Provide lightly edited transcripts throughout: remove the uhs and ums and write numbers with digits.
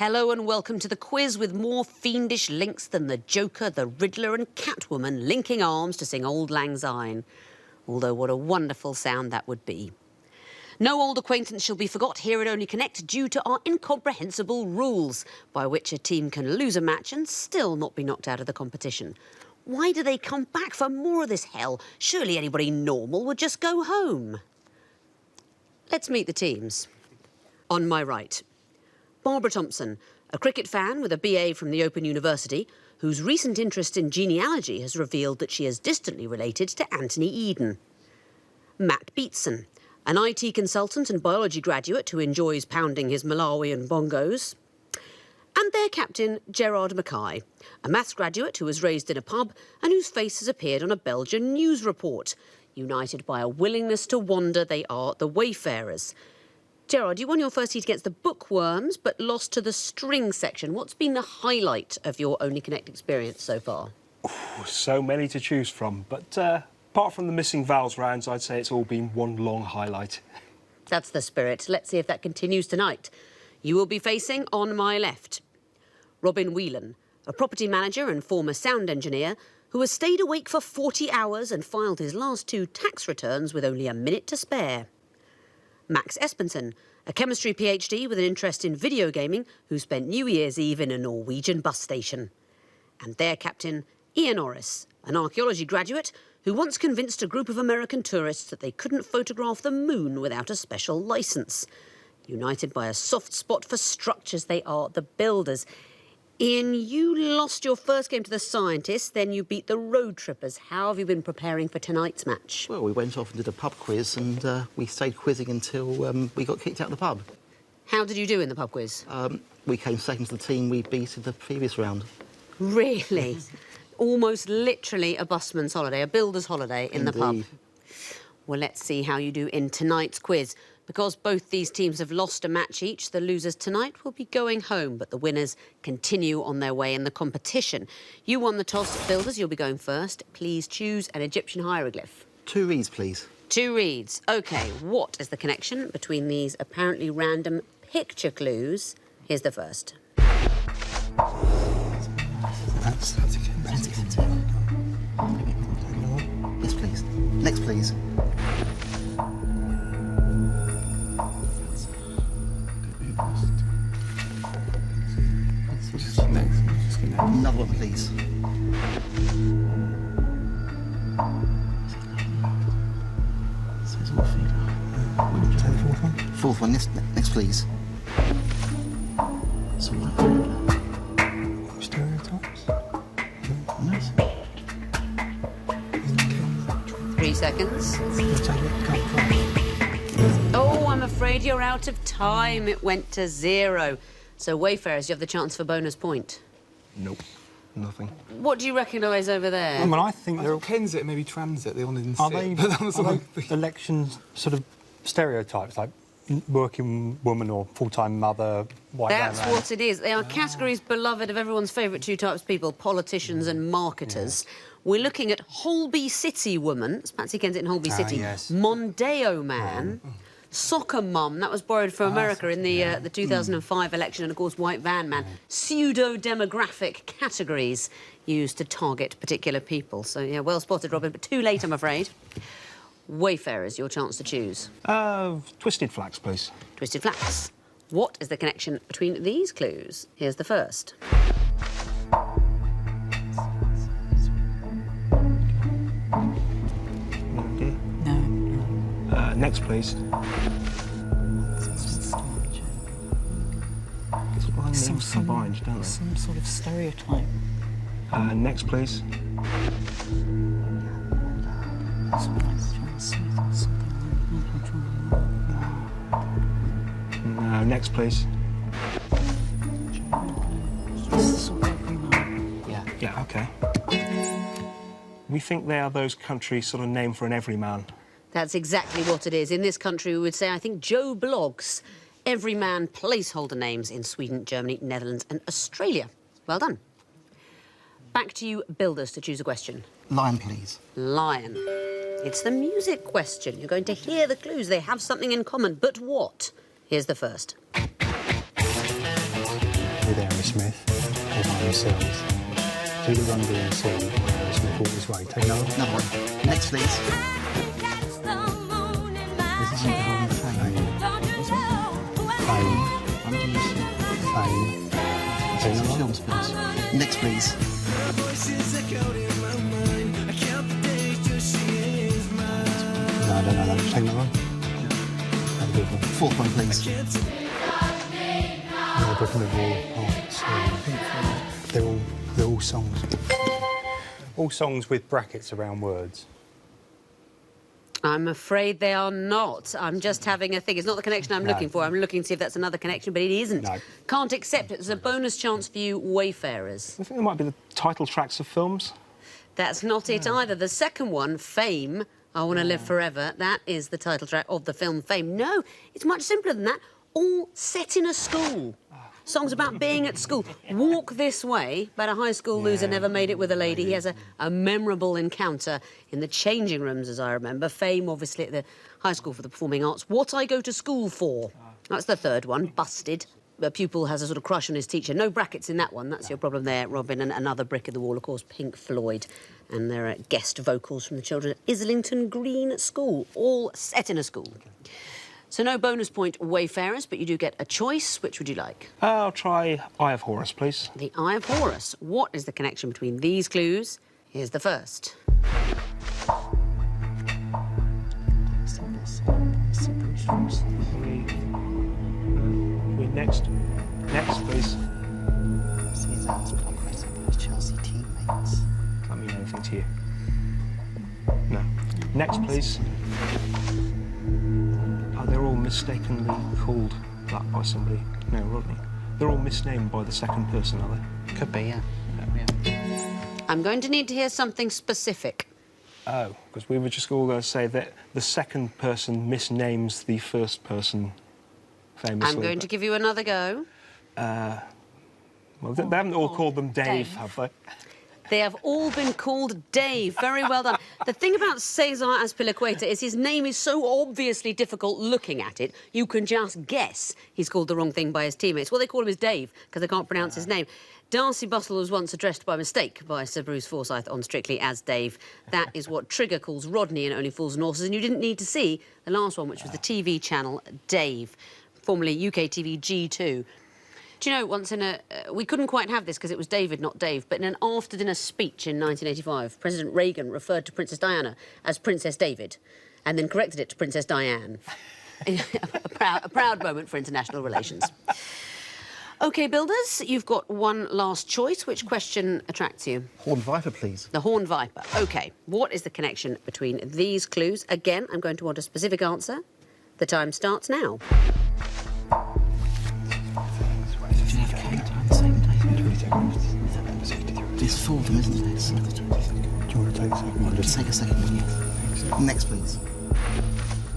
Hello and welcome to the quiz with more fiendish links than the Joker, the Riddler and Catwoman linking arms to sing Auld Lang Syne. Although what a wonderful sound that would be. No old acquaintance shall be forgot here at Only Connect due to our incomprehensible rules, by which a team can lose a match and still not be knocked out of the competition. Why do they come back for more of this hell? Surely anybody normal would just go home. Let's meet the teams. On my right, Barbara Thompson, a cricket fan with a BA from the Open University, whose recent interest in genealogy has revealed that she is distantly related to Anthony Eden. Matt Beatson, an IT consultant and biology graduate who enjoys pounding his Malawian bongos. And their captain, Gerard Mackay, a maths graduate who was raised in a pub and whose face has appeared on a Belgian news report. United by a willingness to wander, they are the Wayfarers. Gerard, you won your first heat against the bookworms, but lost to the string section. What's been the highlight of your Only Connect experience so far? Ooh, so many to choose from, but apart from the missing vowels rounds, I'd say it's all been one long highlight. That's the spirit. Let's see if that continues tonight. You will be facing on my left Robin Whelan, a property manager and former sound engineer who has stayed awake for 40 hours and filed his last 2 tax returns with only a minute to spare. Max Espensen, a chemistry PhD with an interest in video gaming who spent New Year's Eve in a Norwegian bus station. And their captain, Ian Orris, an archaeology graduate who once convinced a group of American tourists that they couldn't photograph the moon without a special licence. United by a soft spot for structures, they are the Builders. Ian, you lost your first game to the scientists, then you beat the road trippers. How have you been preparing for tonight's match? Well, we went off and did a pub quiz and we stayed quizzing until we got kicked out of the pub. How did you do in the pub quiz? We came second to the team we beat in the previous round. Really? Almost literally a busman's holiday, a builder's holiday in the pub. Well, let's see how you do in tonight's quiz. Because both these teams have lost a match each, the losers tonight will be going home, but the winners continue on their way in the competition. You won the toss, Builders. You'll be going first. Please choose an Egyptian hieroglyph. 2 reeds, please. 2 reeds. OK, what is the connection between these apparently random picture clues? Here's the first. Yes, please. Next, please. Another one, please. Fourth one, next, please. Stereotypes? Nice. 3 seconds. Oh, I'm afraid you're out of time. It went to 0. So, Wayfarers, you have the chance for bonus point. Nope, nothing. What do you recognise over there? I mean, I think they're... Kensit, maybe Transit, they all didn't Are sit. they, But that was are all they election sort of stereotypes, like working woman or full-time mother, white That's man? what it is. They are categories beloved of everyone's favourite 2 types of people, politicians and marketers. Yeah. We're looking at Holby City woman, it's Patsy Kensit in Holby City, yes. Mondeo man, soccer mum, that was borrowed from America in the 2005 election, and of course white van man. Pseudo-demographic categories used to target particular people. So, yeah, well spotted, Robin, but too late, I'm afraid. Wayfarers, your chance to choose. Twisted flax, please. Twisted flax. What is the connection between these clues? Here's the first. No. Next, please. Names combined, don't they? Some sort of stereotype. Next, please. No, next, please. Yeah, OK. We think they are those countries sort of named for an everyman. That's exactly what it is. In this country, we would say, I think, Joe Bloggs. Everyman placeholder names in Sweden, Germany, Netherlands and Australia. Well done. Back to you, Builders, to choose a question. Lion, please. Lion. It's the music question. You're going to hear the clues. They have something in common, but what? Here's the first. Smith, all by themselves. Do the run DMC, where Smith walked his way. Take another one. Another one. Next, please. This is Fame. Fame. Take another one. Film spills. Next, please. No, I don't know that. Take another one. Have a good one. Fourth one, please. Another brick in the wall. They're all songs. All songs with brackets around words. I'm afraid they are not. I'm just having a think. It's not the connection I'm looking for. I'm looking to see if that's another connection, but it isn't. No. Can't accept it. There's a bonus chance for you, Wayfarers. I think they might be the title tracks of films. That's not it either. The second one, Fame, I Want to Live Forever, that is the title track of the film Fame. No, it's much simpler than that. All set in a school. Songs about being at school. Walk This Way, about a high school loser never made it with a lady. He has a memorable encounter in the changing rooms, as I remember. Fame, obviously, at the High School for the Performing Arts. What I Go to School For. That's the third one, Busted. A pupil has a sort of crush on his teacher. No brackets in that one. That's your problem there, Robin. And another brick in the wall, of course, Pink Floyd. And there are guest vocals from the children at Islington Green School, all set in a school. So no bonus point, Wayfarers, but you do get a choice. Which would you like? I'll try Eye of Horus, please. The Eye of Horus. What is the connection between these clues? Here's the first. We next, please. Chelsea teammates. Can't mean anything to you. No. Next, please. Oh, they're all mistakenly called that by somebody. No, Rodney. They're all misnamed by the second person, are they? Could be, yeah. I'm going to need to hear something specific. Oh, because we were just all going to say that the second person misnames the first person famously. I'm going to give you another go. Well, they haven't all called them Dave, have they? They have all been called Dave. Very well done. The thing about Cesar Azpilicueta is his name is so obviously difficult looking at it, you can just guess he's called the wrong thing by his teammates. Well, they call him as Dave because they can't pronounce his name. Darcy Buttle was once addressed by mistake by Sir Bruce Forsyth on Strictly as Dave. That is what Trigger calls Rodney in Only Fools and Horses, and you didn't need to see the last one, which was the TV channel Dave, formerly UK TV G2. Do you know, once in a... we couldn't quite have this because it was David, not Dave, but in an after-dinner speech in 1985, President Reagan referred to Princess Diana as Princess David and then corrected it to Princess Diane. a proud moment for international relations. OK, builders, you've got one last choice. Which question attracts you? Horned Viper, please. The Horned Viper. OK, what is the connection between these clues? Again, I'm going to want a specific answer. The time starts now. It's four of them, isn't it? Do you want to take a second one? Just take a second one, yes. Next, please.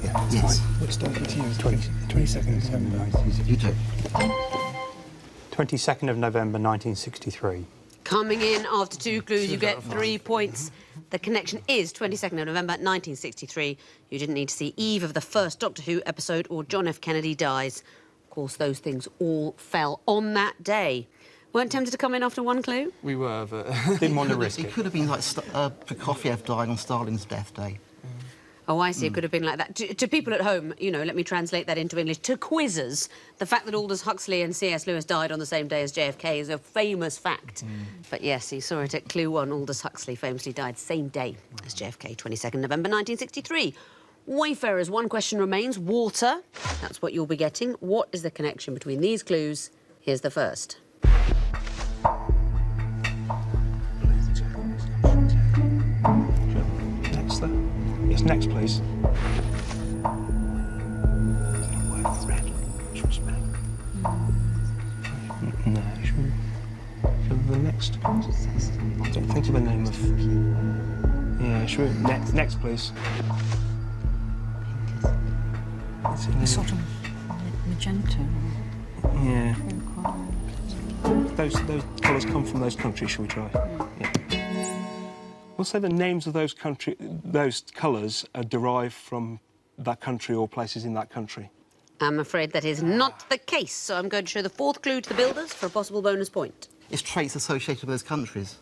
Yeah, Yes. Which start with you? 22nd of November. You do. 22nd of November, 1963. Coming in after two clues, you get 3 points. The connection is 22nd of November, 1963. You didn't need to see eve of the first Doctor Who episode or John F. Kennedy dies. Of course, those things all fell on that day. Weren't tempted to come in after one clue? We were, but... Didn't want to risk It it. could have been like Prokofiev dying on Stalin's birthday. Oh, I see. It could have been like that. To people at home, you know, let me translate that into English. To quizzers, the fact that Aldous Huxley and C.S. Lewis died on the same day as JFK is a famous fact. But yes, you saw it at Clue 1. Aldous Huxley famously died same day as JFK, 22nd November 1963. Wayfarers, one question remains. Water. That's what you'll be getting. What is the connection between these clues? Here's the first. Next, there. Yes, next, please. No, should the next? Don't think of the name of... Yeah, should we... Next, please. It's sort of magenta. Yeah. Those colours come from those countries, shall we try? Yeah. We'll say the names of those colours are derived from that country or places in that country. I'm afraid that is not the case, so I'm going to show the fourth clue to the builders for a possible bonus point. It's traits associated with those countries.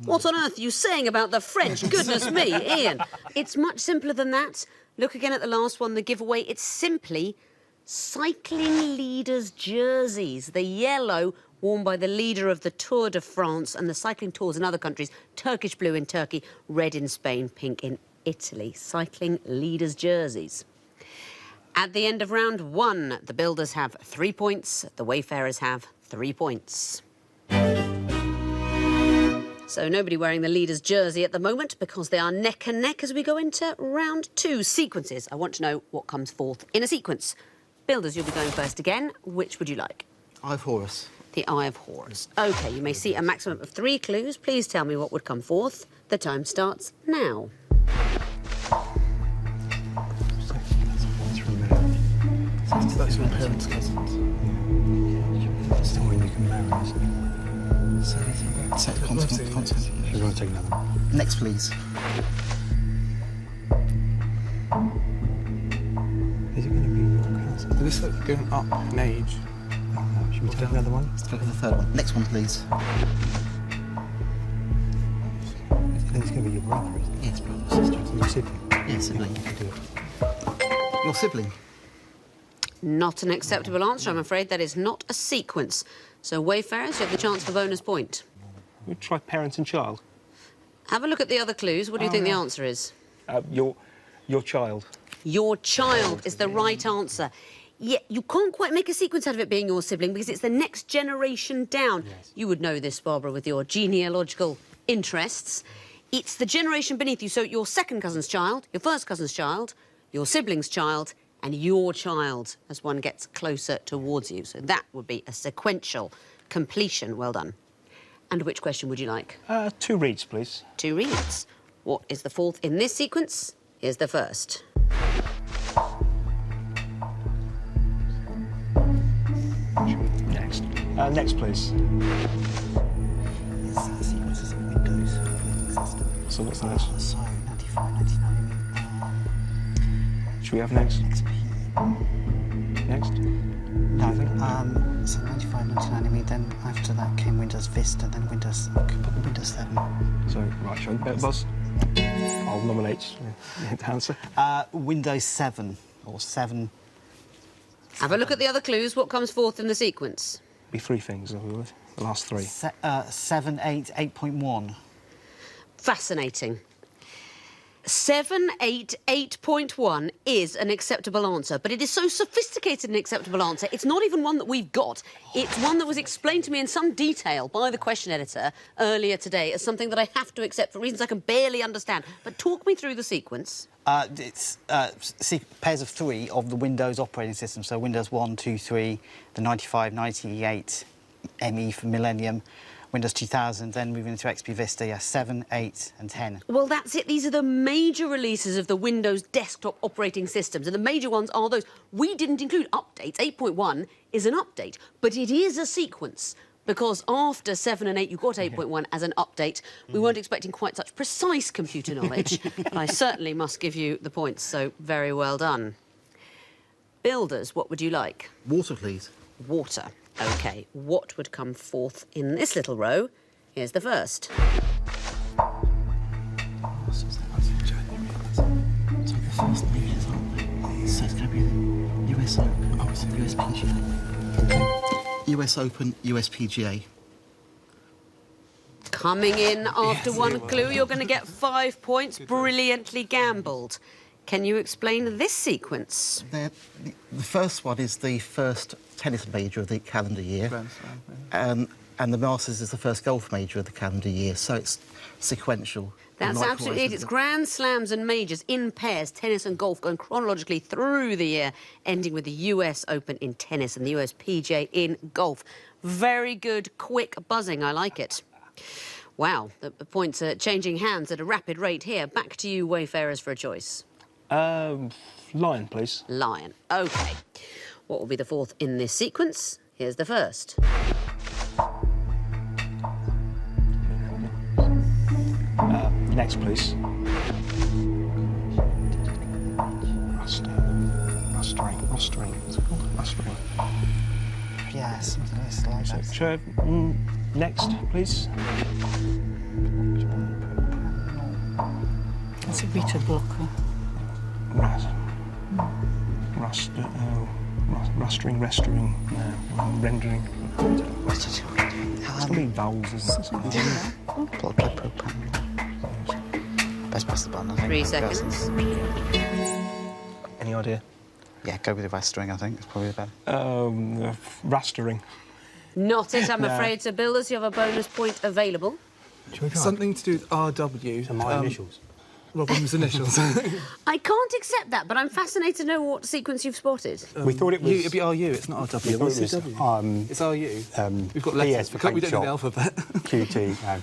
What on earth are you saying about the French? Goodness me, Ian. It's much simpler than that. Look again at the last one, the giveaway. It's simply cycling leaders' jerseys. The yellow worn by the leader of the Tour de France and the cycling tours in other countries. Turkish blue in Turkey, red in Spain, pink in Italy. Cycling leaders' jerseys. At the end of round one, the builders have 3 points. The Wayfarers have 3 points. So nobody wearing the leader's jersey at the moment because they are neck and neck as we go into round two. Sequences. I want to know what comes forth in a sequence. Builders, you'll be going first again. Which would you like? Eye of Horus. The Eye of Horus. OK, you may see a maximum of 3 clues. Please tell me what would come forth. The time starts now. That's your parents' cousins. That's the one you can marry, isn't it? Set content. She's going to take another one. Next, please. Is it going to be your cousin? Is this like going up in age? Should we take another one? Let's go for the third one. Next one, please. I think it's going to be your brother, isn't it? Yes, brother, sister. Your sibling. Yes, sibling. You can do it. Your sibling. Not an acceptable answer, I'm afraid. That is not a sequence. So, Wayfarers, you have the chance for bonus point. We'll try parent and child. Have a look at the other clues. What do you think the answer is? Your child. Your child is the right answer. Yet you can't quite make a sequence out of it being your sibling because it's the next generation down. Yes. You would know this, Barbara, with your genealogical interests. It's the generation beneath you. So your second cousin's child, your first cousin's child, your sibling's child, and your child as one gets closer towards you. So that would be a sequential completion. Well done. And which question would you like? 2 reads, please. 2 reads. What is the fourth in this sequence? Here's the first. Next. Next, please. Yes, the sequences of Windows. So what's the next? So, 95, 99. Should we have next? XP. Next? No, so 95, 99, then after that came Windows Vista, then Windows 7. So, right, shall I buzz? I'll nominate the answer. Windows 7, or 7. Have a look at the other clues. What comes forth in the sequence? Be 3 things, the last 3. 7, 8, 8.1. Fascinating. 788.1 is an acceptable answer, but it is so sophisticated an acceptable answer, it's not even one that we've got. It's one that was explained to me in some detail by the question editor earlier today as something that I have to accept for reasons I can barely understand. But talk me through the sequence. It's pairs of 3 of the Windows operating system, so Windows 1, 2, 3, the 95, 98, ME for Millennium, Windows 2000, then moving into XP Vista, 7, 8 and 10. Well, that's it. These are the major releases of the Windows desktop operating systems, and the major ones are those. We didn't include updates. 8.1 is an update, but it is a sequence, because after 7 and 8, you got 8.1 as an update. We weren't expecting quite such precise computer knowledge, but I certainly must give you the points, so very well done. Builders, what would you like? Water, please. Water. OK, what would come forth in this little row? Here's the first. So the first years, aren't they? So it's going to be the US Open, USPGA. US Open, USPGA. Coming in after one clue, you're going to get 5 points. Brilliantly gambled. Can you explain this sequence? The first one is the first tennis major of the calendar year. Grand Slam, And the Masters is the first golf major of the calendar year, so it's sequential. That's Likewise, absolutely it. It's Grand Slams and majors in pairs, tennis and golf, going chronologically through the year, ending with the US Open in tennis and the US PGA in golf. Very good, quick buzzing. I like it. Wow, the points are changing hands at a rapid rate here. Back to you, Wayfarers, for a choice. Lion, please. Lion. OK. What will be the fourth in this sequence? Here's the first. Next, please. Rust. Rostering. What's it called? Rostering. Yeah, something like that. So, next, please. It's a beta blocker. Rostering, rendering. It's going to be vowels, isn't it? Best press the button, I think. 3 seconds. Any idea? Yeah, go with the rastering, I think. It's probably the better. Rastering. Not it, I'm No. afraid. So, builders, you have a bonus point available. Something to do with RW. So my initials. Robin's initials. I can't accept that, but I'm fascinated to know what sequence you've spotted. We thought it was... It'd be RU, it's not RW. we thought What's it was, the W? It's RU. We've got letters. PS for We paint don't know the shop. alphabet. QT, no.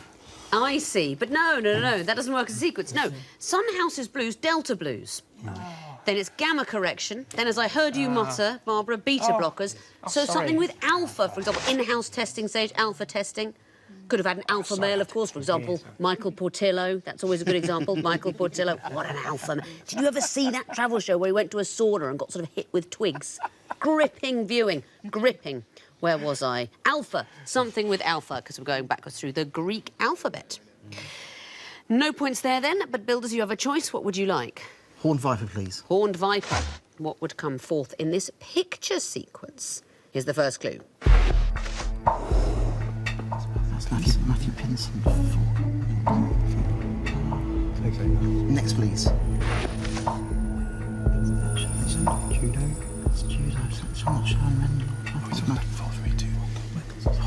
I see, but no, that doesn't work as a sequence. No, Sun House's blues, Delta blues. Then it's gamma correction. Then, as I heard you mutter, Barbara, beta blockers. So sorry. something with alpha, for example, in-house testing stage, alpha testing. Could have had an alpha male, of course, for example, Michael Portillo. That's always a good example, Michael Portillo. What an alpha male. Did you ever see that travel show where he went to a sauna and got sort of hit with twigs? Gripping viewing, gripping. Where was I? Alpha, something with alpha, because we're going backwards through the Greek alphabet. No points there then, but builders, you have a choice. What would you like? Horned Viper, please. Horned viper. What would come forth in this picture sequence? Here's the first clue. That's Matthew Pinson. Next, please. Judo. It's judo. It's not Sharon Mendel.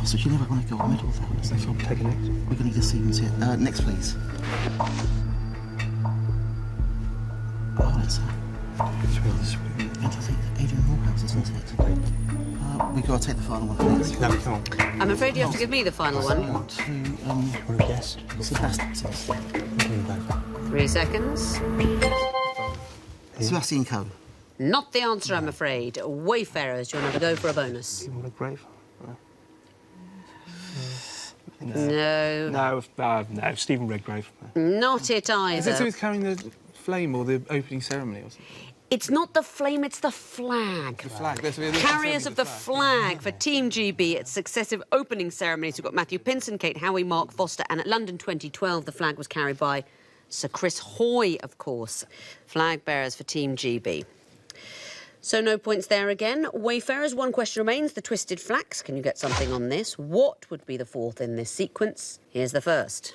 So do you never want to go middle there? Take a next. We're going to need a sequence here. Next, please. Oh, that's and I think Adrian Morehouse, isn't it? We've got to take the final one, please. No, we can't. I'm afraid you have to give me the final I one. want to, Want to guess? Sebastian. 3 seconds. Sebastian Coe. Not the answer, I'm afraid. Wayfarers, do you want to have a go for a bonus? What a grave. No. No, Stephen Redgrave. Not it Is it to do either. with carrying the flame or the opening ceremony or something? It's not the flame, it's the flag. The flag. There's the Carriers of the flag for Team GB at successive opening ceremonies. We've got Matthew Pinson, Kate Howie, Mark Foster, and at London 2012, the flag was carried by Sir Chris Hoy, of course. Flag bearers for Team GB. So no points there again. Wayfarers, one question remains. The twisted flax. Can you get something on this? What would be the fourth in this sequence? Here's the first.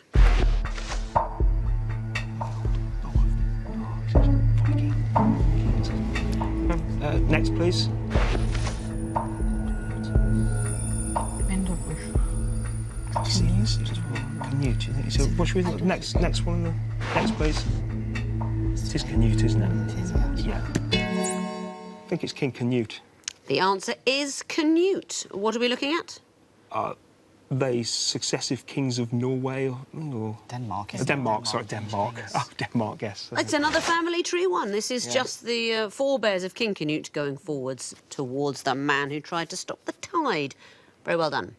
Next, please. End up with... Canute, you think? So what should we think? Next one. Next, please. It is Canute, isn't it? It is, yeah. Yeah. I think it's King Canute. The answer is Canute. What are we looking at? The successive kings of Norway or Denmark, Denmark, isn't it? sorry, Denmark. Yes. Oh, Denmark, yes. It's another family tree one. This is just the forebears of King Canute going forwards towards the man who tried to stop the tide. Very well done.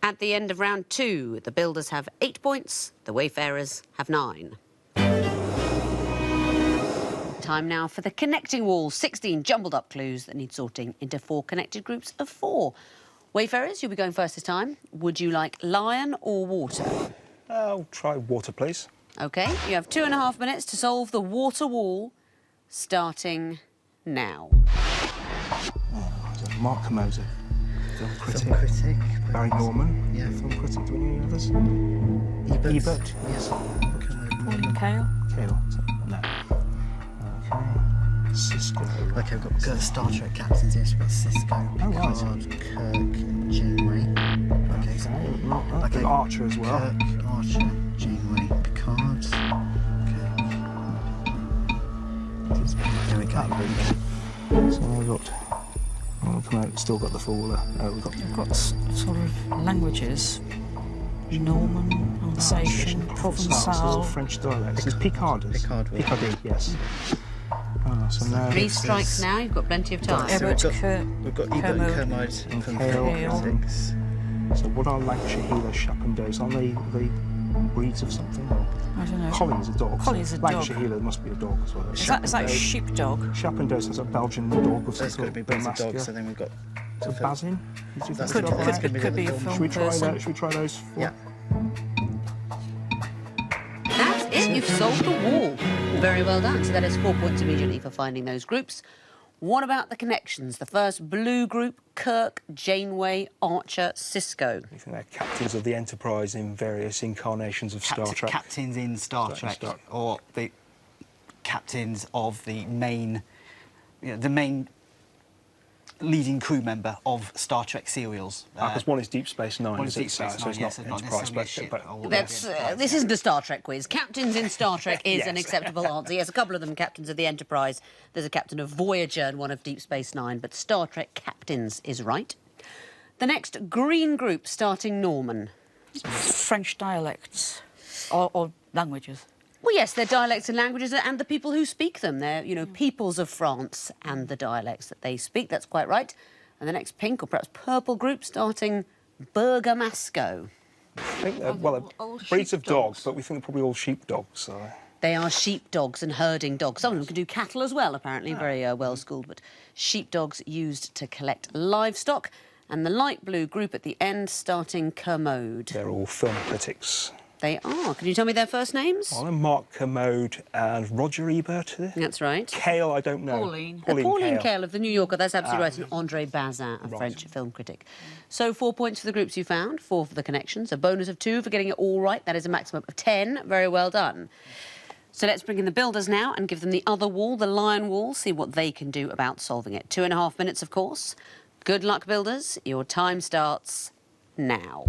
At the end of round 2, the builders have 8 points, the Wayfarers have 9. Time now for the connecting walls. 16 jumbled up clues that need sorting into 4 connected groups of 4. Wayfarers, you'll be going first this time. Would you like lion or water? I'll try water, please. OK, you have 2.5 minutes to solve the water wall, starting now. Mark Camosa, film critic. Critic. Barry Norman, Yeah. film critic. Do we know any others? Ebert. Yes. Pauline Kael. Cale. No. Okay. Cisco. Okay, we've got Star Trek captains here. So we've got Cisco, Picard, right. Kirk, Janeway. Okay, so... Okay. Archer as well. Kirk, Archer, Janeway, Picard. Okay. There we go. So I've got... I'll come out, still got the full... we've got... We've got sort of languages. Norman, Alsatian, Still Provençal. French dialects. It's Picardus. Picardy, yes. So now 3 strikes now, you've got plenty of time. Ebert, Kurt, We've got Ebert and Kermode from Kale. critics. So what are Lancashire Healer Chapendos? Are they breeds of something? Or... I don't know. Collie's a dog. Collie's a Lancashire dog. Heeler must be a dog as well. Is that a sheepdog? Chappendose is a Belgian dog of some That's got to sort. be breeds of Mastiff. dogs, so then we've got... So Basin? That's Could be a film. film Should we try person. that? Should we try those? Yeah. That's it, you've solved the wall. Very well done. So that is 4 points immediately for finding those groups. What about the connections? The first blue group, Kirk, Janeway, Archer, Cisco. You think they're captains of the Enterprise in various incarnations of Star Trek? Captains in Star Trek, or the captains of the main, the main leading crew member of Star Trek serials. Because one is Deep Space Nine. One is Deep Space so Nine, it's yes, not not Enterprise, necessarily a ship. but That's, this isn't a Star Trek quiz. Captains in Star Trek is an Yes. acceptable answer. Yes, a couple of them captains of the Enterprise. There's a captain of Voyager and one of Deep Space Nine, but Star Trek captains is right. The next green group, starting Norman. French dialects or languages. Well, yes, they're dialects and languages and the people who speak them. They're, peoples of France and the dialects that they speak. That's quite right. And the next pink or perhaps purple group, starting Bergamasco. I think they're, well, all they're breeds of sheepdogs. dogs, but we think they're probably all sheepdogs. So. They are sheepdogs and herding dogs. Some of them can do cattle as well, apparently, very well-schooled, but sheepdogs used to collect livestock. And the light blue group at the end, starting Kermode. They're all film critics. They are. Can you tell me their first names? Well, Mark Kermode and Roger Ebert. That's right. Kale, I don't know. Pauline. Pauline Kael of The New Yorker, that's absolutely right, and André Bazin, a French film critic. So 4 points for the groups you found, 4 for the connections, a bonus of 2 for getting it all right. That is a maximum of 10. Very well done. So let's bring in the builders now and give them the other wall, the lion wall, see what they can do about solving it. 2.5 minutes, of course. Good luck, builders. Your time starts now.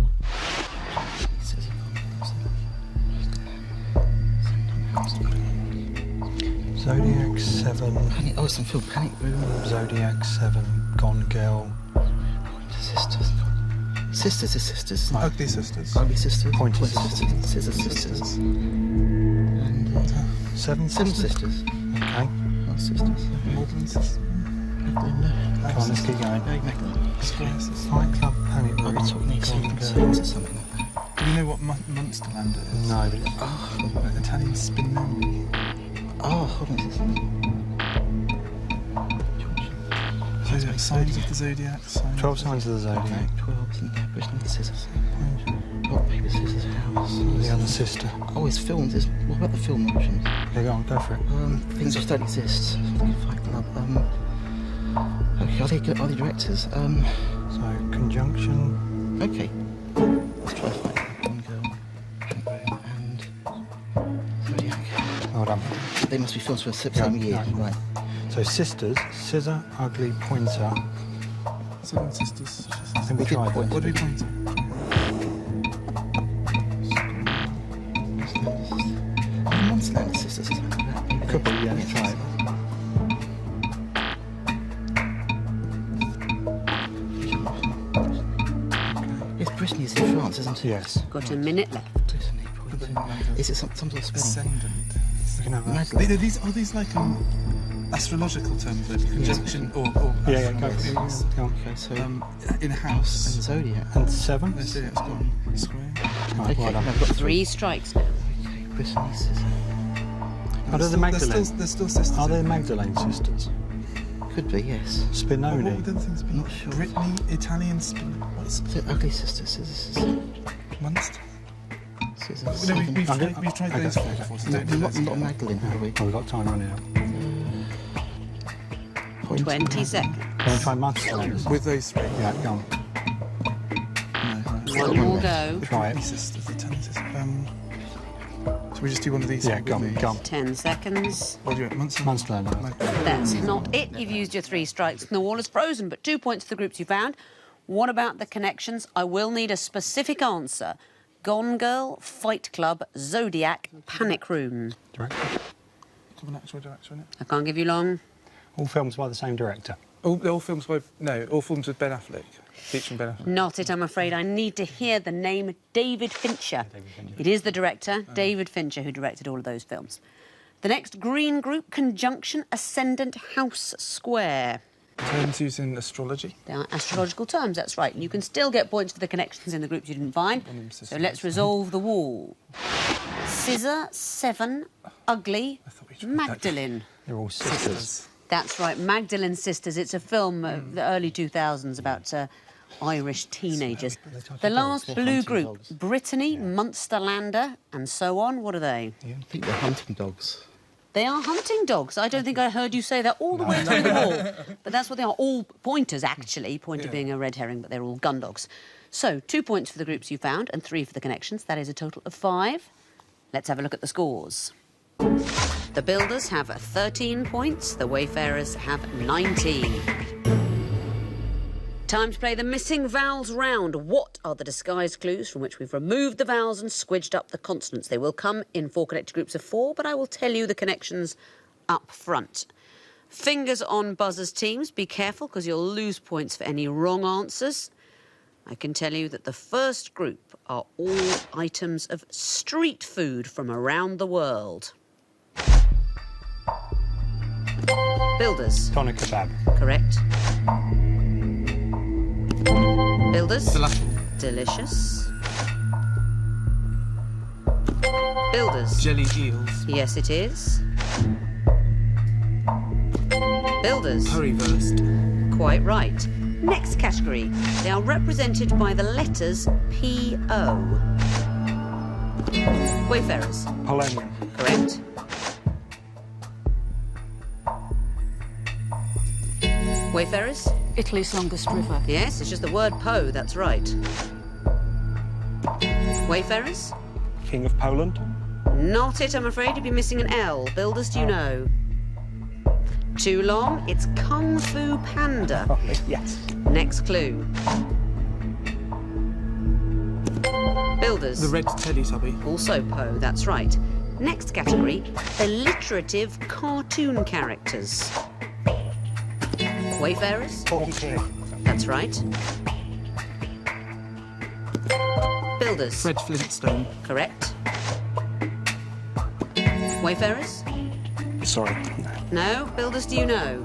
Zodiac 7. Oh, it's some film. Panic Room. Zodiac 7. Gone Girl. Sisters. Sisters is sisters. Ugly Sisters. Ugly sisters. Pointer sisters. Scissor sisters. And 7 Seven sisters. sisters. Okay. Oh, sisters. Magdalene Sisters. No. Come on, let's keep going. No, Magdalene. Sisters. Fight Club, Panic I Room. could talk need Gone Girl. sequence or something like that. Do you know what Munsterland is? No, but it's... Italian spinelli. Oh, hold on. Zodiac, signs of the Zodiac. 12 Signs of the Zodiac. 12 and there, Britain, scissors. Rock, paper, scissors, house. The Other Sister. Oh, it's filmed. What about the film options? Okay, go on, go for it. Things which don't exist. Fight Club. Okay, are they directors? So, Conjunction. Okay. Let's try Fight Club. One Girl, Panic Room, and Zodiac. Well done. They must be filmed for the same year, right? So, Sisters, Scissor, Ugly, Pointer. Seven Sisters. I think we tried that. What do we point to? Monsterland sisters or something like that. Could be, yeah, let's try it. Yes, Brittany is in France, isn't it? Yes. Got a minute left. Brittany, Pointer. Is it some sort of spelling? Ascendant. We can have that. Magdalene. Are these like astrological terms, like conjunction or Yeah, go for it. Go on. Okay, so in house? and Zodiac. And 7. The Zodiac's gone square. Right, Okay, well done. I've got 3 strikes now. Okay, Brittany sisters. Are they the Magdalene? They're still sisters. Are they the Magdalene sisters? Could be, yes. What Spinoni. would the other things be? Not sure. Brittany, Italian spin. What's The Ugly Sisters, scissors, Munster? scissors. No, we've Okay. tried Okay. those before, so don't do Not those again. Magdalene, have we? Oh, we've got time running out. Pointer. 20 seconds. Want to try Munsterland? With those 3. Yeah, go on. One more go. Try it. Sisters, Italian sisters. So we just do one of these? Yeah, with go on, these? go on. 10 seconds. What do you want? Munsterland. That's not it. You've used your 3 strikes and the wall is frozen, but 2 points for the groups you found. What about the connections? I will need a specific answer. Gone Girl, Fight Club, Zodiac, Panic Room. Director. Have an actual director in it? I can't give you long. All films by the same director. All films by... No, all films with Ben Affleck. Featuring Ben Affleck. Not it, I'm afraid. I need to hear the name David Fincher. It is the director, David Fincher, who directed all of those films. The next green group, Conjunction, Ascendant, House, Square. Terms used in astrology. They are astrological terms, that's right. And you can still get points for the connections in the groups you didn't find. So let's resolve the wall. Scissor, 7, ugly, Magdalene. They're all sisters. That's right, Magdalene Sisters. It's a film of the early 2000s about Irish teenagers. The last blue group, Brittany, Munsterlander, and so on. What are they? Yeah, I think they're hunting dogs. They are hunting dogs. I don't think I heard you say that all the way through the wall. But that's what they are. All pointers, actually. Pointer being a red herring, but they're all gun dogs. So, 2 points for the groups you found and 3 for the connections. That is a total of 5. Let's have a look at the scores. The Builders have 13 points. The Wayfarers have 19. Time to play the missing vowels round. What are the disguised clues from which we've removed the vowels and squidged up the consonants? They will come in 4 connected groups of 4, but I will tell you the connections up front. Fingers on buzzers, teams. Be careful, because you'll lose points for any wrong answers. I can tell you that the first group are all items of street food from around the world. Builders. Doner kebab. Correct. Builders. Falafel. Delicious. Builders. Jellied eels. Yes, it is. Builders. Currywurst. Quite right. Next category. They are represented by the letters P-O. Wayfarers. Polonium. Correct. Wayfarers? Italy's longest river. Yes, it's just the word Po, that's right. Wayfarers? King of Poland. Not it, I'm afraid. You'd be missing an L. Builders, do you know? Too long? It's Kung Fu Panda. Yes. Next clue. Builders. The red Teletubby. Also Po, that's right. Next category, alliterative cartoon characters. Wayfarers? Porky Pig. That's right. Builders? Fred Flintstone. Correct. Wayfarers? Sorry. No? Builders, do you know?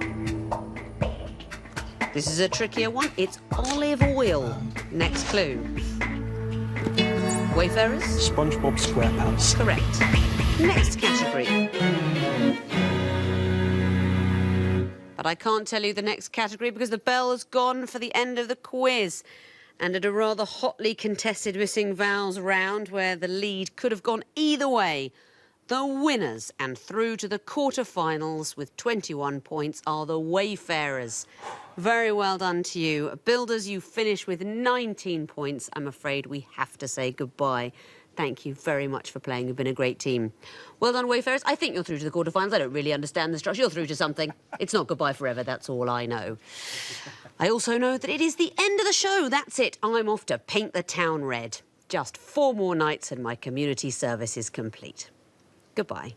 This is a trickier one. It's olive oil. Next clue. Wayfarers? SpongeBob SquarePants. Correct. Next category. But I can't tell you the next category because the bell has gone for the end of the quiz. And at a rather hotly contested missing vowels round where the lead could have gone either way, the winners and through to the quarter-finals with 21 points are the Wayfarers. Very well done to you. Builders, you finish with 19 points. I'm afraid we have to say goodbye. Thank you very much for playing. You've been a great team. Well done, Wayfarers. I think you're through to the quarterfinals. I don't really understand the structure. You're through to something. It's not goodbye forever, that's all I know. I also know that it is the end of the show. That's it. I'm off to paint the town red. Just 4 more nights and my community service is complete. Goodbye.